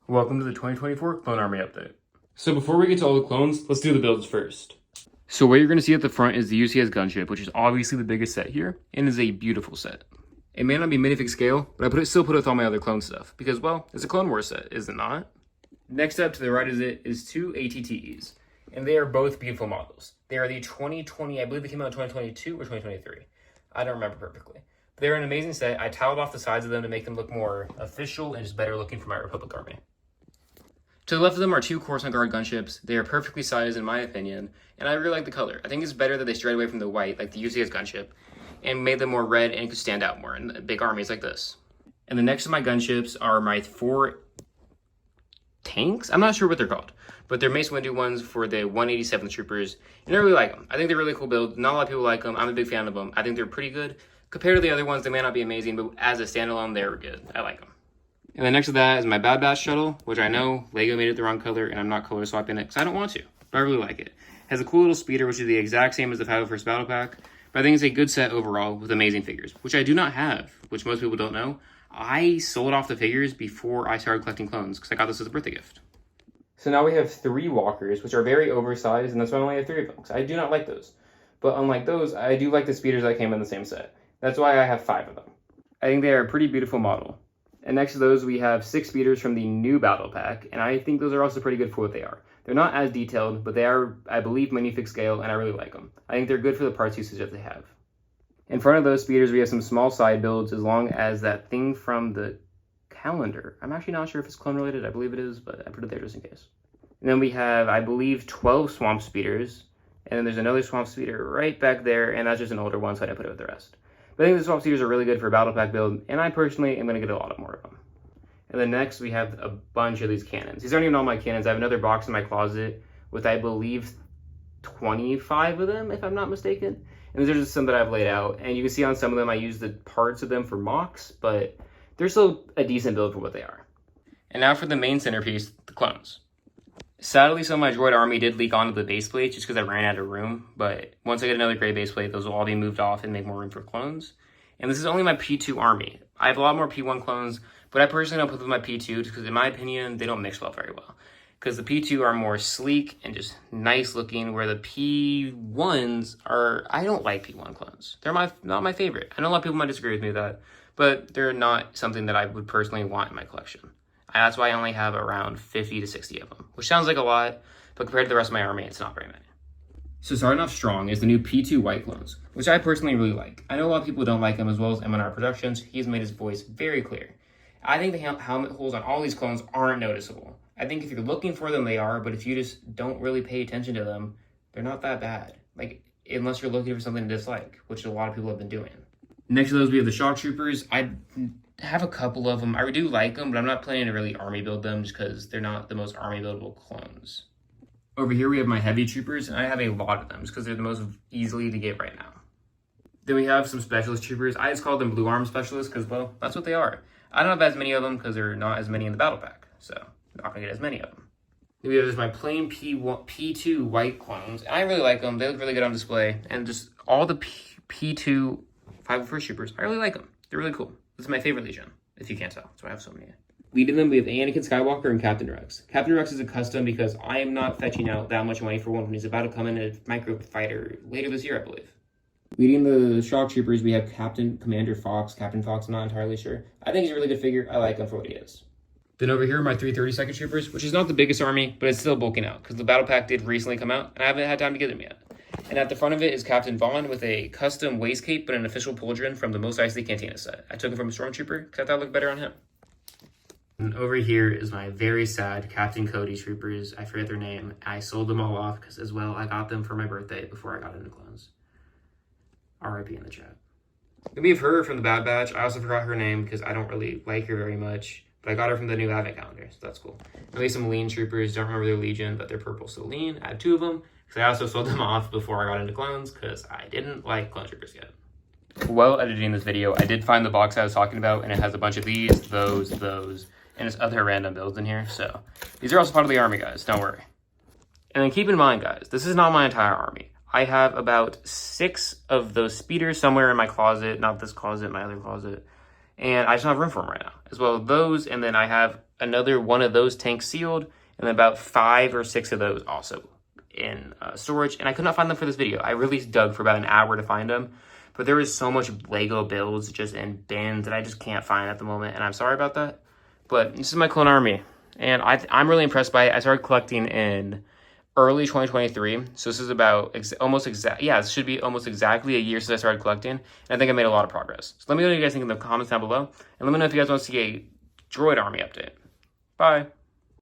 Welcome to the 2024 Clone Army Update. So before we get to all the clones, let's do the builds first. So what you're going to see at the front is the UCS gunship, which is obviously the biggest set here, and is a beautiful set. It may not be minifig scale, but I still put it with all my other clone stuff, because, well, it's a Clone Wars set, is it not? Next up to the right is two ATTEs, and they are both beautiful models. They are the 2020, I believe they came out in 2022 or 2023. I don't remember perfectly. But they're an amazing set. I tiled off the sides of them to make them look more official and just better looking for my Republic Army. To the left of them are two Coruscant Guard gunships. They are perfectly sized in my opinion, and I really like the color. I think it's better that they strayed away from the white, like the UCS gunship, and made them more red and could stand out more in big armies like this. And the next to my gunships are my four tanks? I'm not sure what they're called, but they're Mace Windu ones for the 187th Troopers, and I really like them. I think they're really cool build. Not a lot of people like them. I'm a big fan of them. I think they're pretty good. Compared to the other ones, they may not be amazing, but as a standalone, they're good. I like them. And then next to that is my Bad Batch shuttle, which I know LEGO made it the wrong color, and I'm not color swapping it because I don't want to, but I really like it. It has a cool little speeder, which is the exact same as the 501st Battle Pack, but I think it's a good set overall with amazing figures, which I do not have, which most people don't know. I sold off the figures before I started collecting clones because I got this as a birthday gift. So now we have three walkers, which are very oversized, and that's why I only have three of them, because I do not like those. But unlike those, I do like the speeders that came in the same set. That's why I have 5 of them. I think they are a pretty beautiful model. And next to those, we have 6 speeders from the new Battle Pack, and I think those are also pretty good for what they are. They're not as detailed, but they are, I believe, minifig scale, and I really like them. I think they're good for the parts usage that they have. In front of those speeders, we have some small side builds, as long as that thing from the calendar. I'm actually not sure if it's clone related. I believe it is, but I put it there just in case. And then we have, I believe, 12 swamp speeders, and then there's another swamp speeder right back there, and that's just an older one, so I didn't put it with the rest. But I think the swamp speeders are really good for a battle pack build, and I personally am going to get a lot more of them. And then next we have a bunch of these cannons. These aren't even all my cannons. I have another box in my closet with, I believe, 25 of them, if I'm not mistaken. And these are just some that I've laid out. And you can see on some of them I use the parts of them for mocks, but they're still a decent build for what they are. And now for the main centerpiece, the clones. Sadly, some of my droid army did leak onto the base plate just because I ran out of room, but once I get another gray base plate, those will all be moved off and make more room for clones. And this is only my P2 army. I have a lot more P1 clones, but I personally don't put them in my P2 because in my opinion, they don't mix well very well. Because the P2 are more sleek and just nice looking, where the P1s are, I don't like P1 clones. They're not my favorite. I know a lot of people might disagree with me with that, but they're not something that I would personally want in my collection. That's why I only have around 50 to 60 of them, which sounds like a lot, but compared to the rest of my army, it's not very many. So Sarnoff Strong is the new P2 white clones, which I personally really like. I know a lot of people don't like him, as well as MNR Productions. He's made his voice very clear. I think the helmet holes on all these clones aren't noticeable. I think if you're looking for them, they are, but if you just don't really pay attention to them, they're not that bad. Like, unless you're looking for something to dislike, which a lot of people have been doing. Next to those, we have the Shock Troopers. I have a couple of them. I do like them, but I'm not planning to really army build them just because they're not the most army buildable clones. Over here, we have my Heavy Troopers, and I have a lot of them just because they're the most easily to get right now. Then we have some Specialist Troopers. I just call them Blue Arm Specialists because, well, that's what they are. I don't have as many of them because there are not as many in the Battle Pack, so I'm not going to get as many of them. Then we have just my plain P2 white clones. And I really like them. They look really good on display. And just all the P2 501st Troopers, I really like them. They're really cool. This is my favorite Legion, if you can't tell. That's why I have so many. Leading them, we have Anakin Skywalker and Captain Rex. Captain Rex is a custom because I am not fetching out that much money for one when he's about to come in a micro fighter later this year, I believe. Leading the Shock Troopers, we have Commander Fox. Captain Fox, I'm not entirely sure. I think he's a really good figure. I like him for what he is. Then over here, my 332nd Troopers, which is not the biggest army, but it's still bulking out because the Battle Pack did recently come out, and I haven't had time to get them yet. And at the front of it is Captain Vaughn with a custom waist cape, but an official pauldron from the Mos Eisley Cantina set. I took it from a Stormtrooper because I thought it looked better on him. And over here is my very sad Captain Cody Troopers. I forget their name. I sold them all off because, as well, I got them for my birthday before I got into clones. RIP in the chat. Then we have her from the Bad Batch. I also forgot her name because I don't really like her very much, but I got her from the new Advent calendar, so that's cool. And we have some Lean Troopers. Don't remember their Legion, but they're purple, so Lean. I had 2 of them because I also sold them off before I got into clones because I didn't like Clone Troopers yet. While editing this video, I did find the box I was talking about, and it has a bunch of these, those, and just other random builds in here. So these are also part of the army, guys. Don't worry. And then keep in mind, guys, this is not my entire army. I have about 6 of those speeders somewhere in my closet. Not this closet, my other closet. and I just don't have room for them right now. As well as those, and then I have another one of those tanks sealed, and then about 5 or 6 of those also in storage, and I could not find them for this video. I really dug for about an hour to find them, but there was so much Lego builds just in bins that I just can't find at the moment, and I'm sorry about that. But this is my clone army, and I'm really impressed by it. I started collecting in early 2023, so this is about this should be almost exactly a year since I started collecting, and I think I made a lot of progress. So let me know what you guys think in the comments down below, and let me know if you guys want to see a droid army update. Bye!